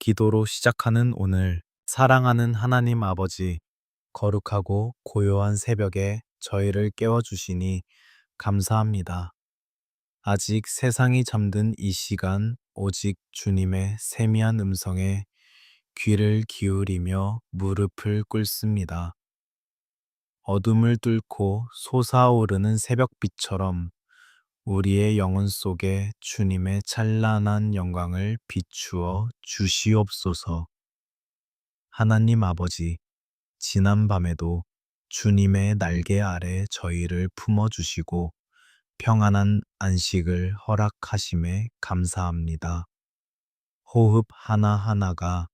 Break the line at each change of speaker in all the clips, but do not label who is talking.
기도로 시작하는 오늘, 사랑하는 하나님 아버지, 거룩하고 고요한 새벽에 저희를 깨워주시니 감사합니다. 아직 세상이 잠든 이 시간, 오직 주님의 세미한 음성에 귀를 기울이며 무릎을 꿇습니다. 어둠을 뚫고 솟아오르는 새벽빛처럼 우리의 영혼 속에 주님의 찬란한 영광을 비추어 주시옵소서. 하나님 아버지, 지난 밤에도 주님의 날개 아래 저희를 품어주시고 평안한 안식을 허락하심에 감사합니다. 호흡 하나하나가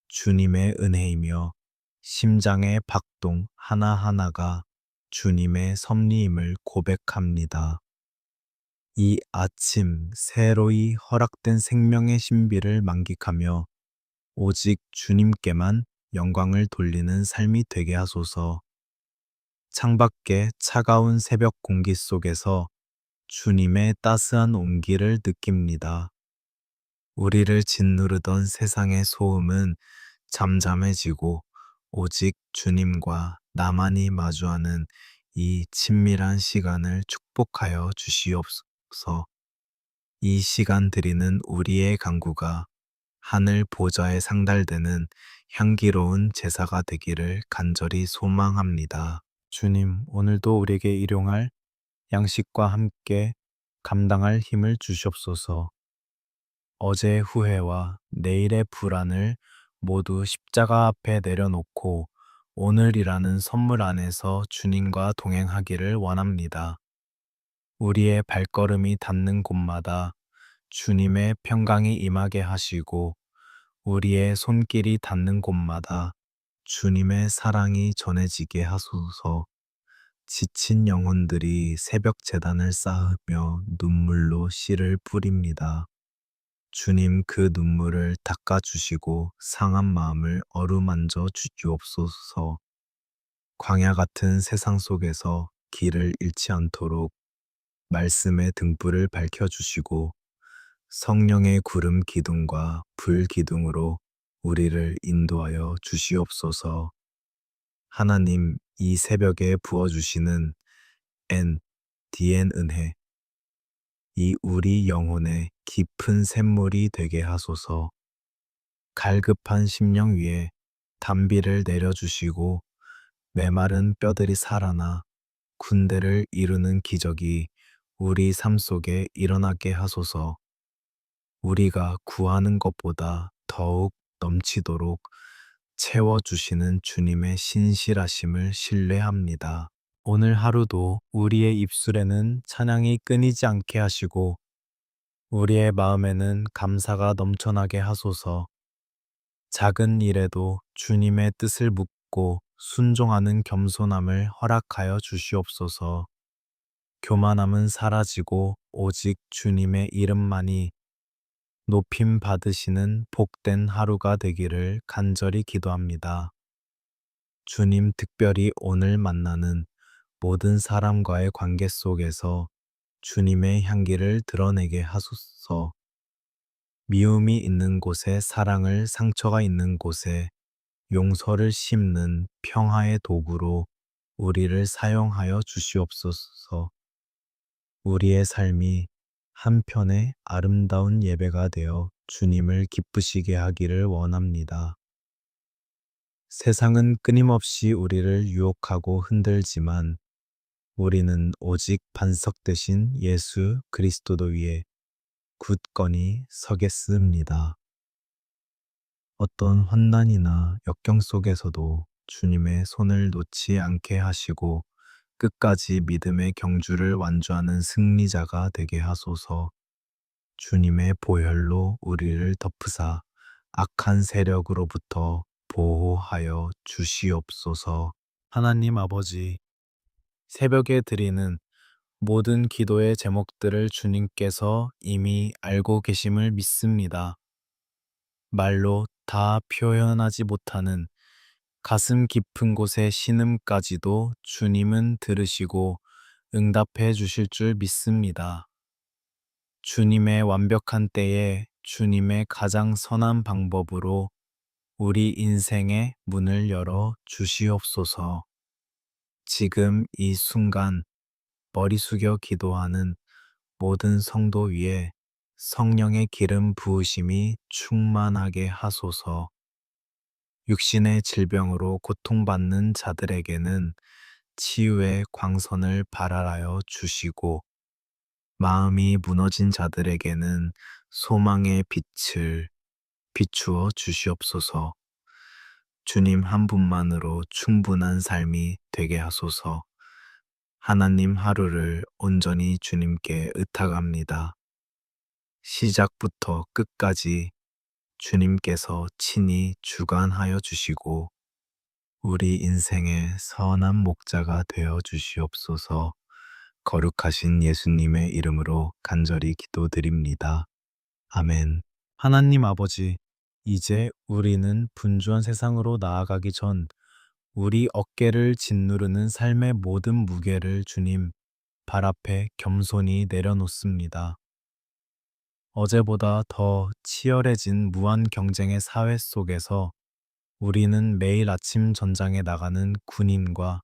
주님의 은혜이며 심장의 박동 하나하나가 주님의 섭리임을 고백합니다. 이 아침 새로이 허락된 생명의 신비를 만끽하며 오직 주님께만 영광을 돌리는 삶이 되게 하소서. 창밖의 차가운 새벽 공기 속에서 주님의 따스한 온기를 느낍니다. 우리를 짓누르던 세상의 소음은 잠잠해지고 오직 주님과 나만이 마주하는 이 친밀한 시간을 축복하여 주시옵소서. 이 시간 드리는 우리의 간구가 하늘 보좌에 상달되는 향기로운 제사가 되기를 간절히 소망합니다. 주님, 오늘도 우리에게 일용할 양식과 함께 감당할 힘을 주시옵소서. 어제의 후회와 내일의 불안을 모두 십자가 앞에 내려놓고 오늘이라는 선물 안에서 주님과 동행하기를 원합니다. 우리의 발걸음이 닿는 곳마다 주님의 평강이 임하게 하시고 우리의 손길이 닿는 곳마다 주님의 사랑이 전해지게 하소서. 지친 영혼들이 새벽 제단을 쌓으며 눈물로 씨를 뿌립니다. 주님 그 눈물을 닦아주시고 상한 마음을 어루만져 주시옵소서. 광야 같은 세상 속에서 길을 잃지 않도록 말씀의 등불을 밝혀주시고 성령의 구름 기둥과 불 기둥으로 우리를 인도하여 주시옵소서. 하나님, 이 새벽에 부어주시는 DN 은혜, 이 우리 영혼의 깊은 샘물이 되게 하소서. 갈급한 심령 위에 단비를 내려주시고 메마른 뼈들이 살아나 군대를 이루는 기적이 우리 삶 속에 일어나게 하소서. 우리가 구하는 것보다 더욱 넘치도록 채워주시는 주님의 신실하심을 신뢰합니다. 오늘 하루도 우리의 입술에는 찬양이 끊이지 않게 하시고 우리의 마음에는 감사가 넘쳐나게 하소서. 작은 일에도 주님의 뜻을 묻고 순종하는 겸손함을 허락하여 주시옵소서. 교만함은 사라지고 오직 주님의 이름만이 높임 받으시는 복된 하루가 되기를 간절히 기도합니다. 주님, 특별히 오늘 만나는 모든 사람과의 관계 속에서 주님의 향기를 드러내게 하소서. 미움이 있는 곳에 사랑을, 상처가 있는 곳에 용서를 심는 평화의 도구로 우리를 사용하여 주시옵소서. 우리의 삶이 한편의 아름다운 예배가 되어 주님을 기쁘시게 하기를 원합니다. 세상은 끊임없이 우리를 유혹하고 흔들지만 우리는 오직 반석 대신 예수 그리스도 위에 굳건히 서겠습니다. 어떤 환난이나 역경 속에서도 주님의 손을 놓지 않게 하시고 끝까지 믿음의 경주를 완주하는 승리자가 되게 하소서. 주님의 보혈로 우리를 덮으사 악한 세력으로부터 보호하여 주시옵소서. 하나님 아버지, 새벽에 드리는 모든 기도의 제목들을 주님께서 이미 알고 계심을 믿습니다. 말로 다 표현하지 못하는 가슴 깊은 곳의 신음까지도 주님은 들으시고 응답해 주실 줄 믿습니다. 주님의 완벽한 때에 주님의 가장 선한 방법으로 우리 인생의 문을 열어 주시옵소서. 지금 이 순간 머리 숙여 기도하는 모든 성도 위에 성령의 기름 부으심이 충만하게 하소서. 육신의 질병으로 고통받는 자들에게는 치유의 광선을 발하여 주시고, 마음이 무너진 자들에게는 소망의 빛을 비추어 주시옵소서. 주님 한 분만으로 충분한 삶이 되게 하소서. 하나님, 하루를 온전히 주님께 의탁합니다. 시작부터 끝까지 주님께서 친히 주관하여 주시고 우리 인생의 선한 목자가 되어 주시옵소서. 거룩하신 예수님의 이름으로 간절히 기도드립니다. 아멘. 하나님 아버지, 이제 우리는 분주한 세상으로 나아가기 전 우리 어깨를 짓누르는 삶의 모든 무게를 주님 발 앞에 겸손히 내려놓습니다. 어제보다 더 치열해진 무한 경쟁의 사회 속에서 우리는 매일 아침 전장에 나가는 군인과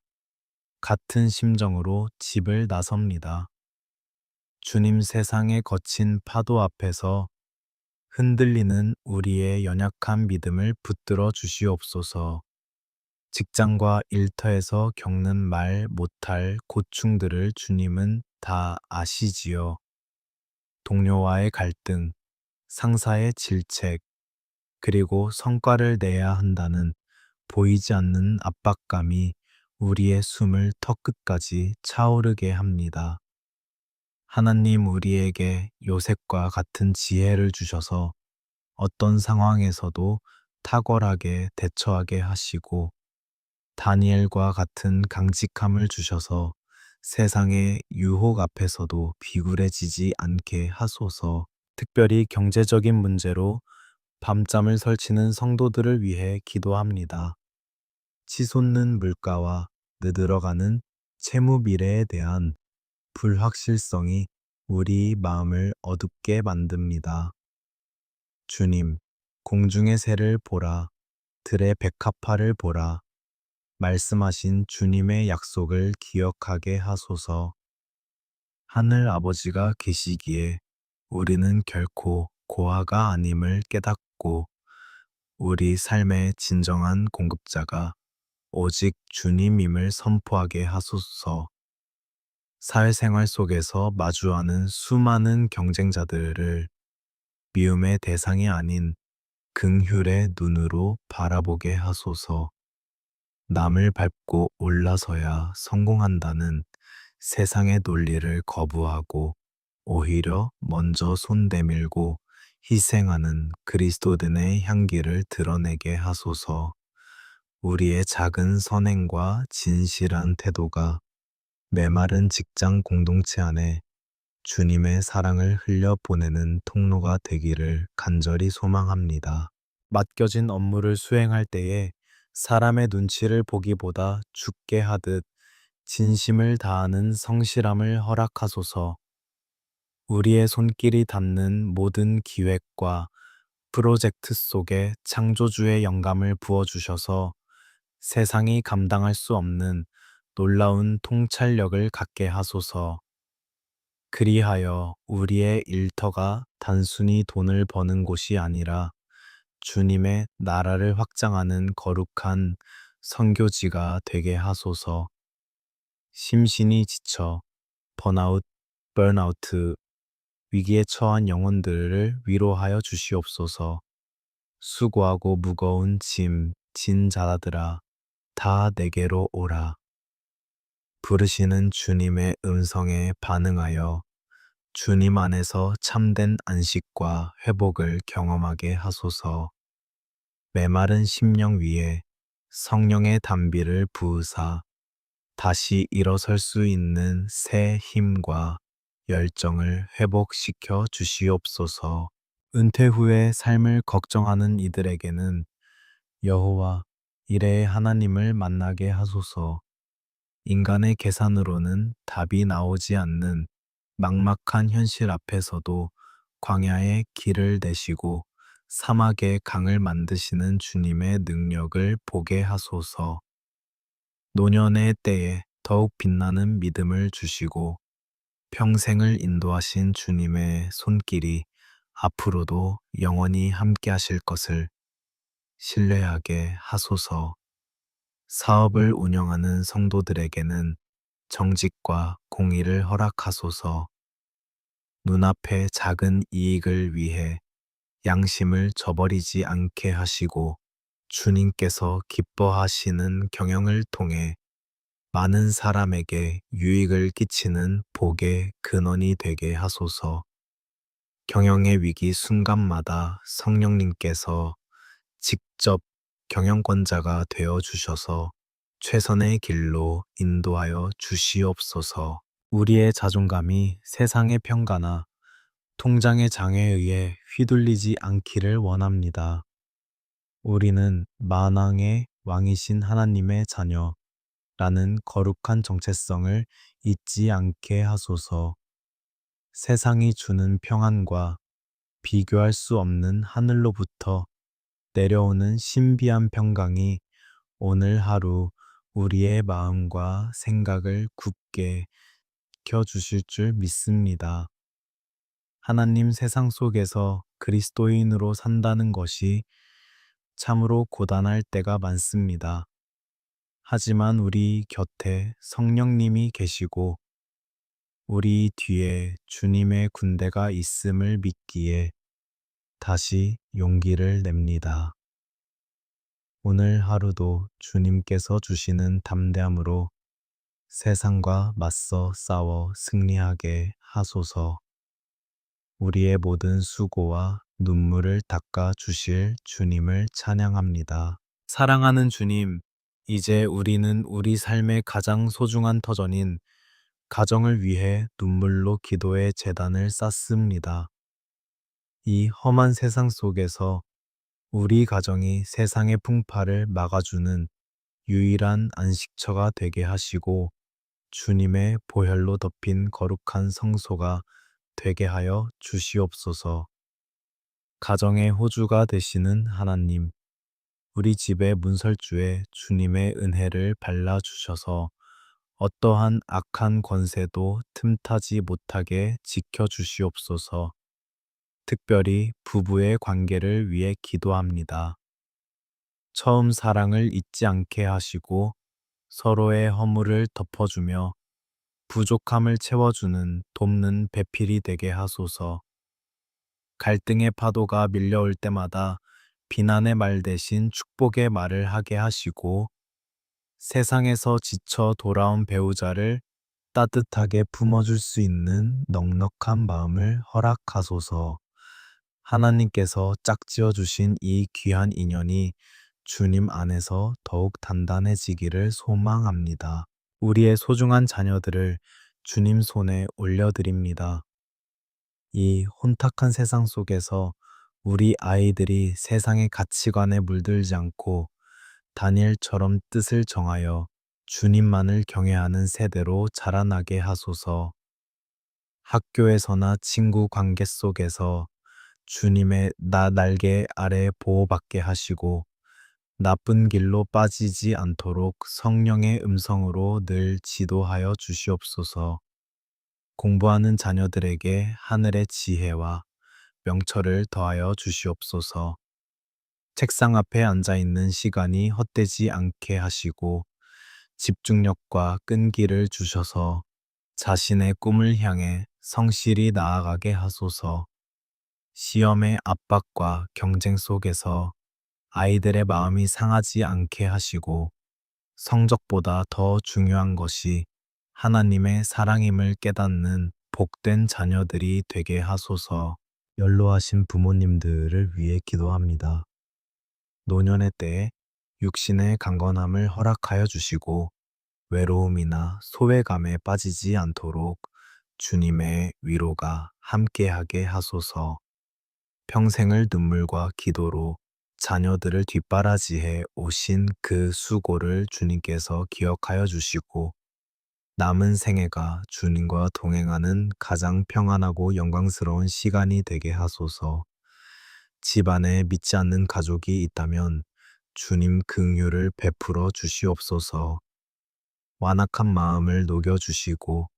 같은 심정으로 집을 나섭니다. 주님, 세상의 거친 파도 앞에서 흔들리는 우리의 연약한 믿음을 붙들어 주시옵소서. 직장과 일터에서 겪는 말 못할 고충들을 주님은 다 아시지요. 동료와의 갈등, 상사의 질책, 그리고 성과를 내야 한다는 보이지 않는 압박감이 우리의 숨을 턱끝까지 차오르게 합니다. 하나님, 우리에게 요셉과 같은 지혜를 주셔서 어떤 상황에서도 탁월하게 대처하게 하시고, 다니엘과 같은 강직함을 주셔서 세상의 유혹 앞에서도 비굴해지지 않게 하소서. 특별히 경제적인 문제로 밤잠을 설치는 성도들을 위해 기도합니다. 치솟는 물가와 느들어가는 채무 미래에 대한 불확실성이 우리 마음을 어둡게 만듭니다. 주님, 공중의 새를 보라, 들의 백합화를 보라, 말씀하신 주님의 약속을 기억하게 하소서. 하늘 아버지가 계시기에 우리는 결코 고아가 아님을 깨닫고, 우리 삶의 진정한 공급자가 오직 주님임을 선포하게 하소서. 사회생활 속에서 마주하는 수많은 경쟁자들을 미움의 대상이 아닌 긍휼의 눈으로 바라보게 하소서. 남을 밟고 올라서야 성공한다는 세상의 논리를 거부하고 오히려 먼저 손 내밀고 희생하는 그리스도인의 향기를 드러내게 하소서. 우리의 작은 선행과 진실한 태도가 메마른 직장 공동체 안에 주님의 사랑을 흘려보내는 통로가 되기를 간절히 소망합니다. 맡겨진 업무를 수행할 때에 사람의 눈치를 보기보다 죽게 하듯 진심을 다하는 성실함을 허락하소서. 우리의 손길이 닿는 모든 기획과 프로젝트 속에 창조주의 영감을 부어주셔서 세상이 감당할 수 없는 놀라운 통찰력을 갖게 하소서. 그리하여 우리의 일터가 단순히 돈을 버는 곳이 아니라 주님의 나라를 확장하는 거룩한 선교지가 되게 하소서. 심신이 지쳐 번아웃, 번아웃, 위기에 처한 영혼들을 위로하여 주시옵소서. 수고하고 무거운 짐 진 자들아, 다 내게로 오라. 부르시는 주님의 음성에 반응하여 주님 안에서 참된 안식과 회복을 경험하게 하소서. 메마른 심령 위에 성령의 단비를 부으사 다시 일어설 수 있는 새 힘과 열정을 회복시켜 주시옵소서. 은퇴 후의 삶을 걱정하는 이들에게는 여호와 이레의 하나님을 만나게 하소서. 인간의 계산으로는 답이 나오지 않는 막막한 현실 앞에서도 광야에 길을 내시고 사막에 강을 만드시는 주님의 능력을 보게 하소서. 노년의 때에 더욱 빛나는 믿음을 주시고 평생을 인도하신 주님의 손길이 앞으로도 영원히 함께 하실 것을 신뢰하게 하소서. 사업을 운영하는 성도들에게는 정직과 공의를 허락하소서. 눈앞의 작은 이익을 위해 양심을 저버리지 않게 하시고 주님께서 기뻐하시는 경영을 통해 많은 사람에게 유익을 끼치는 복의 근원이 되게 하소서. 경영의 위기 순간마다 성령님께서 직접 경영권자가 되어 주셔서 최선의 길로 인도하여 주시옵소서. 우리의 자존감이 세상의 평가나 통장의 장에 의해 휘둘리지 않기를 원합니다. 우리는 만왕의 왕이신 하나님의 자녀라는 거룩한 정체성을 잊지 않게 하소서. 세상이 주는 평안과 비교할 수 없는 하늘로부터 내려오는 신비한 평강이 오늘 하루 우리의 마음과 생각을 굳게 지켜주실 줄 믿습니다. 하나님, 세상 속에서 그리스도인으로 산다는 것이 참으로 고단할 때가 많습니다. 하지만 우리 곁에 성령님이 계시고 우리 뒤에 주님의 군대가 있음을 믿기에 다시 용기를 냅니다. 오늘 하루도 주님께서 주시는 담대함으로 세상과 맞서 싸워 승리하게 하소서. 우리의 모든 수고와 눈물을 닦아 주실 주님을 찬양합니다. 사랑하는 주님, 이제 우리는 우리 삶의 가장 소중한 터전인 가정을 위해 눈물로 기도의 제단을 쌓습니다. 이 험한 세상 속에서 우리 가정이 세상의 풍파를 막아주는 유일한 안식처가 되게 하시고 주님의 보혈로 덮인 거룩한 성소가 되게 하여 주시옵소서. 가정의 호주가 되시는 하나님, 우리 집의 문설주에 주님의 은혜를 발라 주셔서 어떠한 악한 권세도 틈타지 못하게 지켜 주시옵소서. 특별히 부부의 관계를 위해 기도합니다. 처음 사랑을 잊지 않게 하시고 서로의 허물을 덮어주며 부족함을 채워주는 돕는 배필이 되게 하소서. 갈등의 파도가 밀려올 때마다 비난의 말 대신 축복의 말을 하게 하시고 세상에서 지쳐 돌아온 배우자를 따뜻하게 품어줄 수 있는 넉넉한 마음을 허락하소서. 하나님께서 짝지어 주신 이 귀한 인연이 주님 안에서 더욱 단단해지기를 소망합니다. 우리의 소중한 자녀들을 주님 손에 올려드립니다. 이 혼탁한 세상 속에서 우리 아이들이 세상의 가치관에 물들지 않고 다니엘처럼 뜻을 정하여 주님만을 경외하는 세대로 자라나게 하소서. 학교에서나 친구 관계 속에서 주님의 날개 아래 보호받게 하시고 나쁜 길로 빠지지 않도록 성령의 음성으로 늘 지도하여 주시옵소서. 공부하는 자녀들에게 하늘의 지혜와 명철을 더하여 주시옵소서. 책상 앞에 앉아 있는 시간이 헛되지 않게 하시고 집중력과 끈기를 주셔서 자신의 꿈을 향해 성실히 나아가게 하소서. 시험의 압박과 경쟁 속에서 아이들의 마음이 상하지 않게 하시고 성적보다 더 중요한 것이 하나님의 사랑임을 깨닫는 복된 자녀들이 되게 하소서. 연로하신 부모님들을 위해 기도합니다. 노년의 때에 육신의 강건함을 허락하여 주시고 외로움이나 소외감에 빠지지 않도록 주님의 위로가 함께하게 하소서. 평생을 눈물과 기도로 자녀들을 뒷바라지해 오신 그 수고를 주님께서 기억하여 주시고 남은 생애가 주님과 동행하는 가장 평안하고 영광스러운 시간이 되게 하소서. 집안에 믿지 않는 가족이 있다면 주님 긍휼을 베풀어 주시옵소서. 완악한 마음을 녹여주시고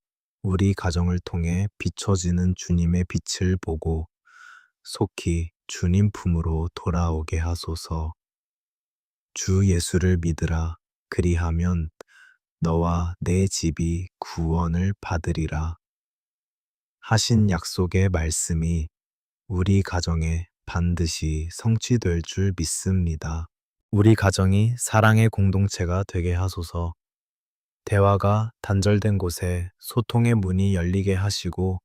우리 가정을 통해 비춰지는 주님의 빛을 보고 속히 주님 품으로 돌아오게 하소서. 주 예수를 믿으라. 그리하면 너와 내 집이 구원을 받으리라. 하신 약속의 말씀이 우리 가정에 반드시 성취될 줄 믿습니다. 우리 가정이 사랑의 공동체가 되게 하소서. 대화가 단절된 곳에 소통의 문이 열리게 하시고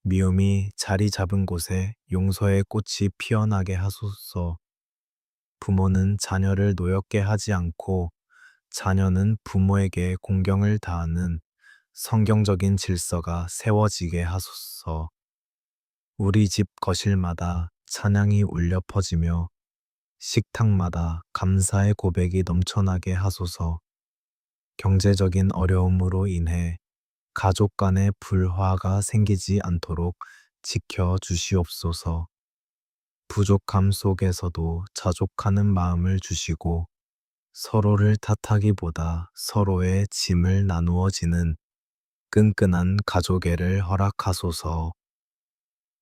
미움이 자리 잡은 곳에 용서의 꽃이 피어나게 하소서. 부모는 자녀를 노엽게 하지 않고 자녀는 부모에게 공경을 다하는 성경적인 질서가 세워지게 하소서. 우리 집 거실마다 찬양이 울려 퍼지며 식탁마다 감사의 고백이 넘쳐나게 하소서. 경제적인 어려움으로 인해 가족 간의 불화가 생기지 않도록 지켜 주시옵소서. 부족함 속에서도 자족하는 마음을 주시고 서로를 탓하기보다 서로의 짐을 나누어지는 끈끈한 가족애를 허락하소서.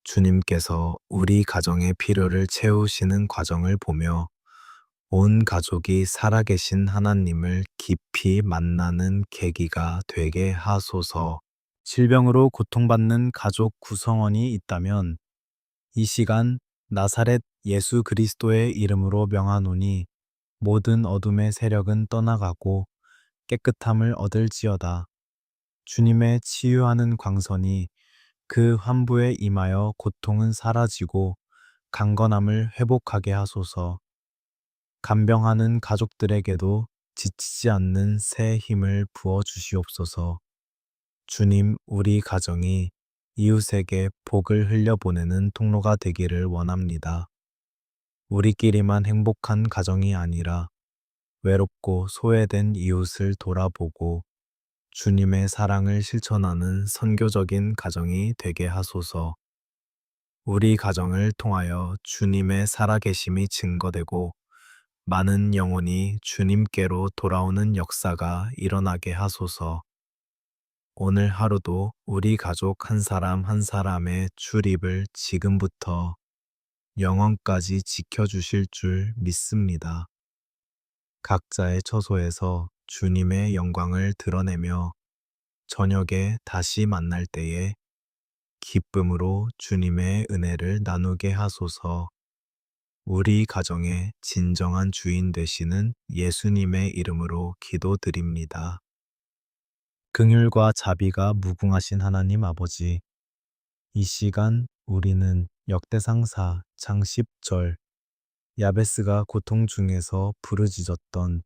주님께서 우리 가정의 필요를 채우시는 과정을 보며 온 가족이 살아계신 하나님을 깊이 만나는 계기가 되게 하소서. 질병으로 고통받는 가족 구성원이 있다면 이 시간 나사렛 예수 그리스도의 이름으로 명하노니 모든 어둠의 세력은 떠나가고 깨끗함을 얻을지어다. 주님의 치유하는 광선이 그 환부에 임하여 고통은 사라지고 강건함을 회복하게 하소서. 간병하는 가족들에게도 지치지 않는 새 힘을 부어 주시옵소서. 주님, 우리 가정이 이웃에게 복을 흘려보내는 통로가 되기를 원합니다. 우리끼리만 행복한 가정이 아니라 외롭고 소외된 이웃을 돌아보고 주님의 사랑을 실천하는 선교적인 가정이 되게 하소서. 우리 가정을 통하여 주님의 살아계심이 증거되고 많은 영혼이 주님께로 돌아오는 역사가 일어나게 하소서. 오늘 하루도 우리 가족 한 사람 한 사람의 출입을 지금부터 영원까지 지켜주실 줄 믿습니다. 각자의 처소에서 주님의 영광을 드러내며 저녁에 다시 만날 때에 기쁨으로 주님의 은혜를 나누게 하소서. 우리 가정의 진정한 주인 되시는 예수님의 이름으로 기도드립니다. 긍휼과 자비가 무궁하신 하나님 아버지, 이 시간 우리는 역대상사 장 10절 야베스가 고통 중에서 부르짖었던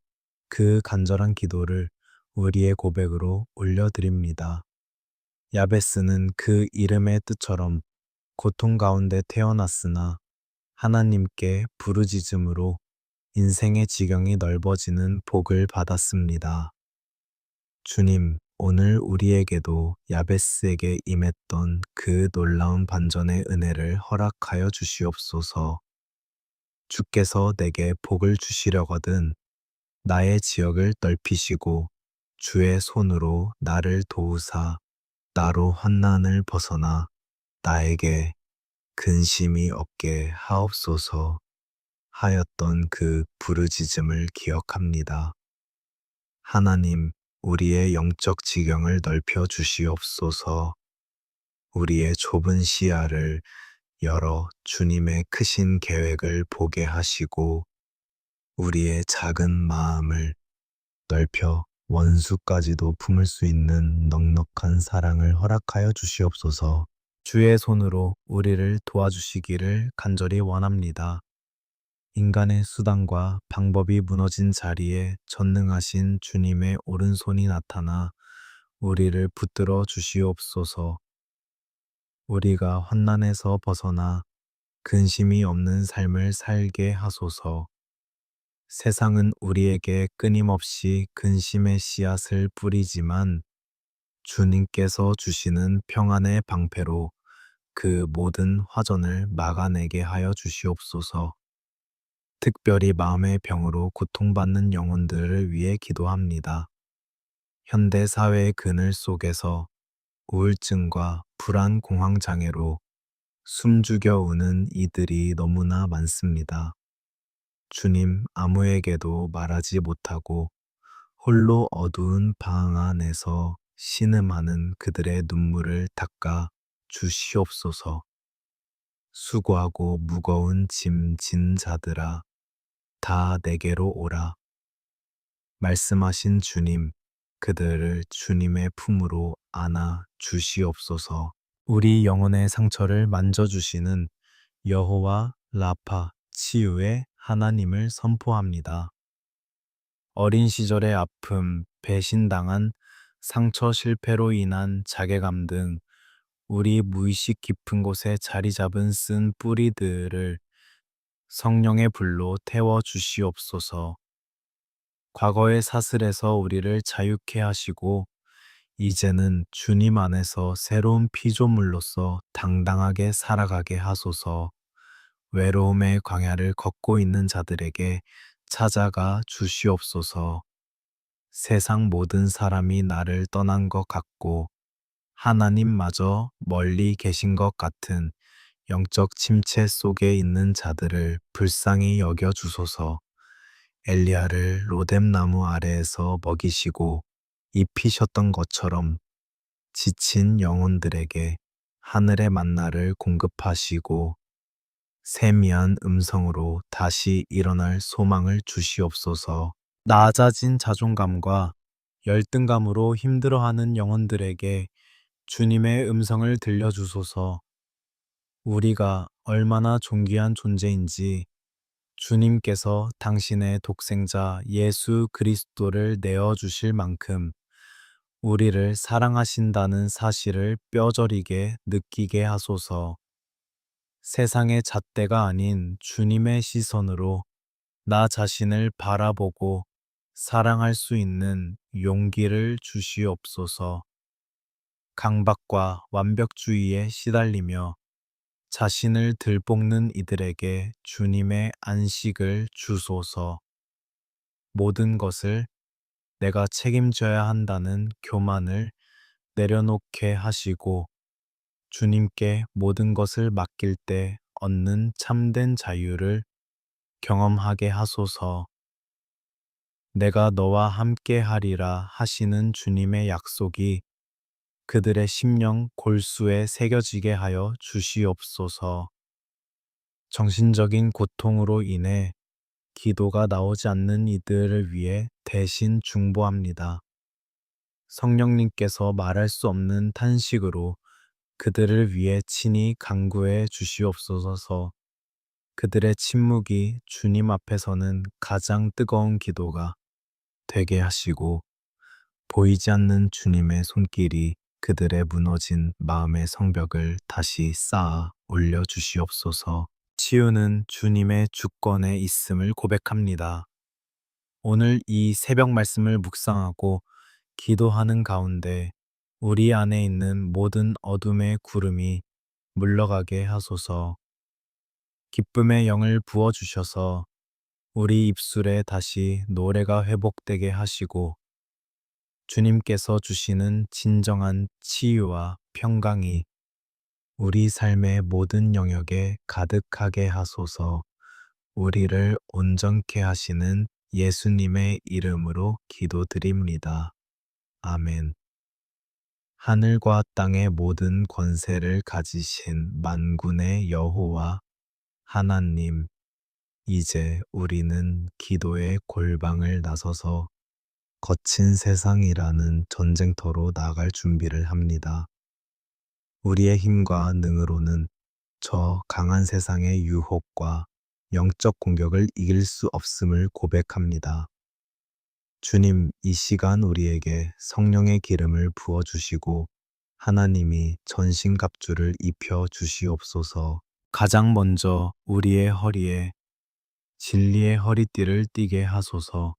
그 간절한 기도를 우리의 고백으로 올려드립니다. 야베스는 그 이름의 뜻처럼 고통 가운데 태어났으나 하나님께 부르짖음으로 인생의 지경이 넓어지는 복을 받았습니다. 주님, 오늘 우리에게도 야베스에게 임했던 그 놀라운 반전의 은혜를 허락하여 주시옵소서. 주께서 내게 복을 주시려거든 나의 지역을 넓히시고 주의 손으로 나를 도우사 나로 환난을 벗어나 나에게 근심이 없게 하옵소서 하였던 그 부르짖음을 기억합니다. 하나님, 우리의 영적 지경을 넓혀 주시옵소서. 우리의 좁은 시야를 열어 주님의 크신 계획을 보게 하시고 우리의 작은 마음을 넓혀 원수까지도 품을 수 있는 넉넉한 사랑을 허락하여 주시옵소서. 주의 손으로 우리를 도와주시기를 간절히 원합니다. 인간의 수단과 방법이 무너진 자리에 전능하신 주님의 오른손이 나타나 우리를 붙들어 주시옵소서. 우리가 환난에서 벗어나 근심이 없는 삶을 살게 하소서. 세상은 우리에게 끊임없이 근심의 씨앗을 뿌리지만 주님께서 주시는 평안의 방패로 그 모든 화전을 막아내게 하여 주시옵소서. 특별히 마음의 병으로 고통받는 영혼들을 위해 기도합니다. 현대 사회의 그늘 속에서 우울증과 불안 공황 장애로 숨죽여 우는 이들이 너무나 많습니다. 주님, 아무에게도 말하지 못하고 홀로 어두운 방 안에서 신음하는 그들의 눈물을 닦아 주시옵소서. 수고하고 무거운 짐 진 자들아, 다 내게로 오라. 말씀하신 주님, 그들을 주님의 품으로 안아 주시옵소서. 우리 영혼의 상처를 만져주시는 여호와 라파 치유의 하나님을 선포합니다. 어린 시절의 아픔, 배신당한 상처 실패로 인한 자괴감 등 우리 무의식 깊은 곳에 자리 잡은 쓴 뿌리들을 성령의 불로 태워 주시옵소서. 과거의 사슬에서 우리를 자유케 하시고 이제는 주님 안에서 새로운 피조물로서 당당하게 살아가게 하소서. 외로움의 광야를 걷고 있는 자들에게 찾아가 주시옵소서. 세상 모든 사람이 나를 떠난 것 같고 하나님마저 멀리 계신 것 같은 영적 침체 속에 있는 자들을 불쌍히 여겨 주소서. 엘리야를 로뎀나무 아래에서 먹이시고 입히셨던 것처럼 지친 영혼들에게 하늘의 만나를 공급하시고 세미한 음성으로 다시 일어날 소망을 주시옵소서. 낮아진 자존감과 열등감으로 힘들어하는 영혼들에게 주님의 음성을 들려주소서. 우리가 얼마나 존귀한 존재인지 주님께서 당신의 독생자 예수 그리스도를 내어주실 만큼 우리를 사랑하신다는 사실을 뼈저리게 느끼게 하소서. 세상의 잣대가 아닌 주님의 시선으로 나 자신을 바라보고 사랑할 수 있는 용기를 주시옵소서. 강박과 완벽주의에 시달리며 자신을 들볶는 이들에게 주님의 안식을 주소서. 모든 것을 내가 책임져야 한다는 교만을 내려놓게 하시고 주님께 모든 것을 맡길 때 얻는 참된 자유를 경험하게 하소서. 내가 너와 함께 하리라 하시는 주님의 약속이 그들의 심령 골수에 새겨지게 하여 주시옵소서. 정신적인 고통으로 인해 기도가 나오지 않는 이들을 위해 대신 중보합니다. 성령님께서 말할 수 없는 탄식으로 그들을 위해 친히 간구해 주시옵소서. 그들의 침묵이 주님 앞에서는 가장 뜨거운 기도가 되게 하시고 보이지 않는 주님의 손길이 그들의 무너진 마음의 성벽을 다시 쌓아 올려 주시옵소서. 치유는 주님의 주권에 있음을 고백합니다. 오늘 이 새벽 말씀을 묵상하고 기도하는 가운데 우리 안에 있는 모든 어둠의 구름이 물러가게 하소서. 기쁨의 영을 부어주셔서 우리 입술에 다시 노래가 회복되게 하시고 주님께서 주시는 진정한 치유와 평강이 우리 삶의 모든 영역에 가득하게 하소서. 우리를 온전케 하시는 예수님의 이름으로 기도드립니다. 아멘. 하늘과 땅의 모든 권세를 가지신 만군의 여호와 하나님, 이제 우리는 기도의 골방을 나서서 거친 세상이라는 전쟁터로 나갈 준비를 합니다. 우리의 힘과 능으로는 저 강한 세상의 유혹과 영적 공격을 이길 수 없음을 고백합니다. 주님, 이 시간 우리에게 성령의 기름을 부어주시고 하나님이 전신갑주를 입혀 주시옵소서. 가장 먼저 우리의 허리에 진리의 허리띠를 띠게 하소서.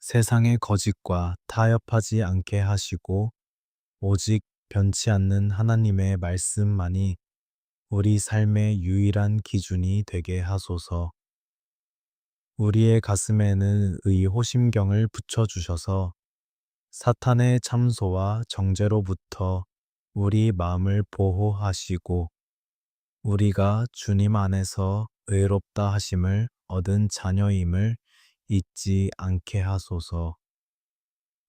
세상의 거짓과 타협하지 않게 하시고 오직 변치 않는 하나님의 말씀만이 우리 삶의 유일한 기준이 되게 하소서. 우리의 가슴에는 호심경을 붙여주셔서 사탄의 참소와 정죄로부터 우리 마음을 보호하시고 우리가 주님 안에서 의롭다 하심을 얻은 자녀임을 잊지 않게 하소서.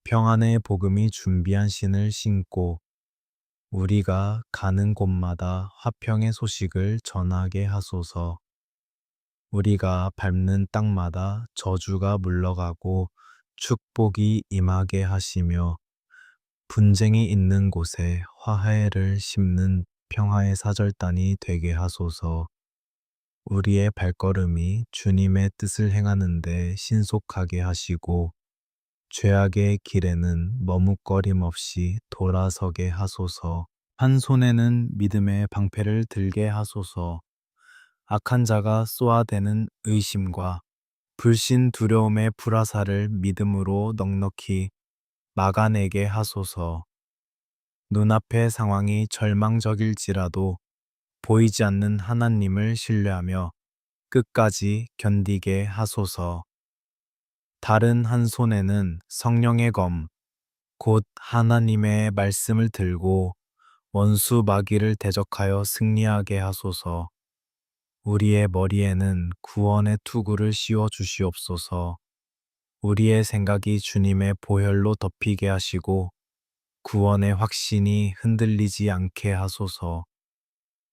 평안의 복음이 준비한 신을 신고 우리가 가는 곳마다 화평의 소식을 전하게 하소서. 우리가 밟는 땅마다 저주가 물러가고 축복이 임하게 하시며 분쟁이 있는 곳에 화해를 심는 평화의 사절단이 되게 하소서. 우리의 발걸음이 주님의 뜻을 행하는 데 신속하게 하시고 죄악의 길에는 머뭇거림 없이 돌아서게 하소서. 한 손에는 믿음의 방패를 들게 하소서. 악한 자가 쏘아대는 의심과 불신 두려움의 불화살을 믿음으로 넉넉히 막아내게 하소서. 눈앞의 상황이 절망적일지라도 보이지 않는 하나님을 신뢰하며 끝까지 견디게 하소서. 다른 한 손에는 성령의 검, 곧 하나님의 말씀을 들고 원수 마귀를 대적하여 승리하게 하소서. 우리의 머리에는 구원의 투구를 씌워 주시옵소서. 우리의 생각이 주님의 보혈로 덮이게 하시고 구원의 확신이 흔들리지 않게 하소서.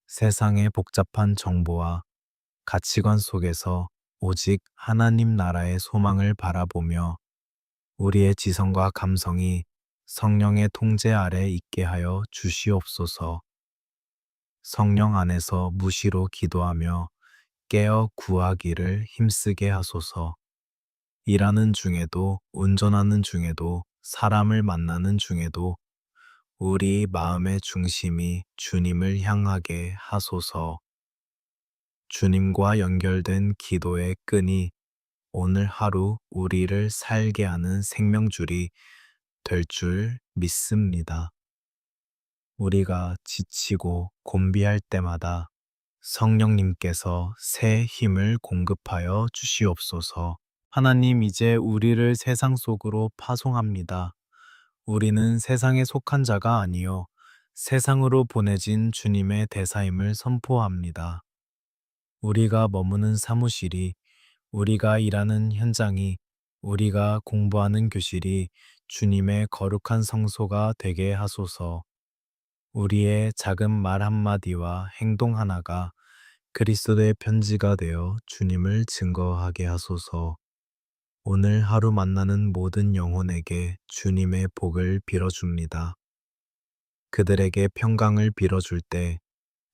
세상의 복잡한 정보와 가치관 속에서 오직 하나님 나라의 소망을 바라보며 우리의 지성과 감성이 성령의 통제 아래 있게 하여 주시옵소서. 성령 안에서 무시로 기도하며 깨어 구하기를 힘쓰게 하소서. 일하는 중에도 운전하는 중에도 사람을 만나는 중에도 우리 마음의 중심이 주님을 향하게 하소서. 주님과 연결된 기도의 끈이 오늘 하루 우리를 살게 하는 생명줄이 될 줄 믿습니다. 우리가 지치고 곤비할 때마다 성령님께서 새 힘을 공급하여 주시옵소서. 하나님, 이제 우리를 세상 속으로 파송합니다. 우리는 세상에 속한 자가 아니요 세상으로 보내진 주님의 대사임을 선포합니다. 우리가 머무는 사무실이, 우리가 일하는 현장이, 우리가 공부하는 교실이 주님의 거룩한 성소가 되게 하소서. 우리의 작은 말 한마디와 행동 하나가 그리스도의 편지가 되어 주님을 증거하게 하소서. 오늘 하루 만나는 모든 영혼에게 주님의 복을 빌어줍니다. 그들에게 평강을 빌어줄 때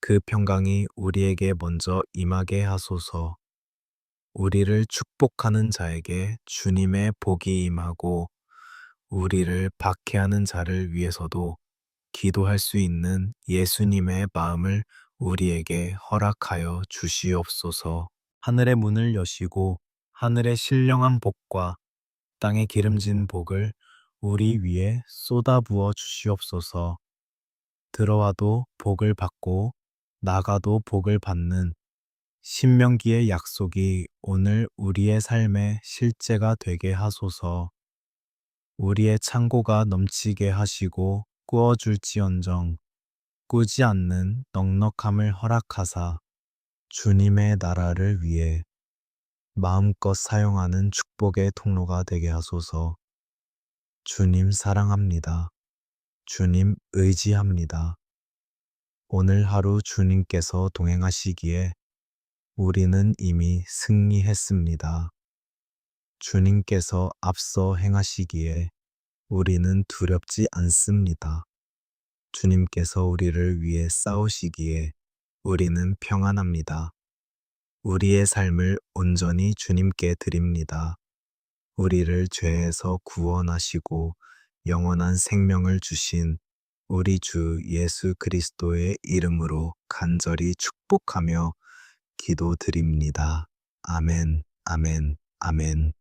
그 평강이 우리에게 먼저 임하게 하소서. 우리를 축복하는 자에게 주님의 복이 임하고 우리를 박해하는 자를 위해서도 기도할 수 있는 예수님의 마음을 우리에게 허락하여 주시옵소서. 하늘의 문을 여시고 하늘의 신령한 복과 땅의 기름진 복을 우리 위에 쏟아부어 주시옵소서. 들어와도 복을 받고 나가도 복을 받는 신명기의 약속이 오늘 우리의 삶의 실제가 되게 하소서. 우리의 창고가 넘치게 하시고 꾸어줄지언정 꾸지 않는 넉넉함을 허락하사 주님의 나라를 위해 마음껏 사용하는 축복의 통로가 되게 하소서. 주님 사랑합니다. 주님 의지합니다. 오늘 하루 주님께서 동행하시기에 우리는 이미 승리했습니다. 주님께서 앞서 행하시기에 우리는 두렵지 않습니다. 주님께서 우리를 위해 싸우시기에 우리는 평안합니다. 우리의 삶을 온전히 주님께 드립니다. 우리를 죄에서 구원하시고 영원한 생명을 주신 우리 주 예수 그리스도의 이름으로 간절히 축복하며 기도드립니다. 아멘, 아멘, 아멘.